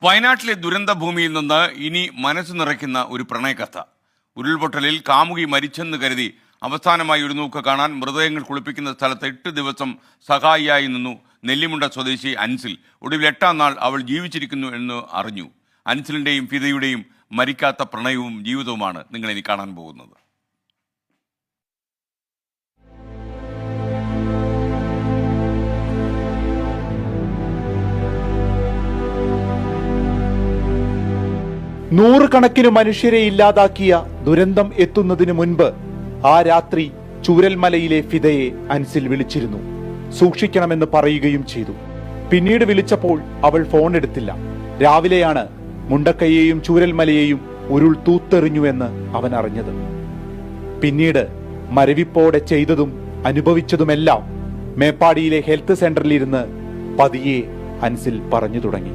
വയനാട്ടിലെ ദുരന്ത ഭൂമിയിൽ നിന്ന് ഇനി മനസ്സ് നിറയ്ക്കുന്ന ഒരു പ്രണയകഥ. ഉരുൾപൊട്ടലിൽ കാമുകി മരിച്ചെന്ന് കരുതി അവസാനമായി ഒരു നോക്ക് കാണാൻ മൃതദേഹങ്ങൾ കുളിപ്പിക്കുന്ന സ്ഥലത്ത് 8 ദിവസം സഹായിയായി നിന്നു നെല്ലിമുണ്ട സ്വദേശി അൻസിൽ. ഒടുവിൽ 8-ാം നാൾ അവൾ ജീവിച്ചിരിക്കുന്നു എന്ന് അറിഞ്ഞു. അൻസിലിന്റെയും ഫിദയുടെയും മരിക്കാത്ത പ്രണയവും ജീവിതവുമാണ് നിങ്ങൾ ഇനി കാണാൻ പോകുന്നത്. നൂറുകണക്കിന് മനുഷ്യരെ ഇല്ലാതാക്കിയ ദുരന്തം എത്തുന്നതിന് മുൻപ് ആ രാത്രി ചൂരൽമലയിലെ ഫിദയെ അൻസിൽ വിളിച്ചിരുന്നു. സൂക്ഷിക്കണമെന്ന് പറയുകയും ചെയ്തു. പിന്നീട് വിളിച്ചപ്പോൾ അവൾ ഫോൺ എടുത്തില്ല. രാവിലെയാണ് മുണ്ടക്കയെയും ചൂരൽമലയെയും ഉരുൾ തൂത്തെറിഞ്ഞുവെന്ന് അവൻ അറിഞ്ഞത്. പിന്നീട് മരവിപ്പോടെ ചെയ്തതും അനുഭവിച്ചതുമെല്ലാം മേപ്പാടിയിലെ ഹെൽത്ത് സെന്ററിലിരുന്ന് പതിയെ അൻസിൽ പറഞ്ഞു തുടങ്ങി.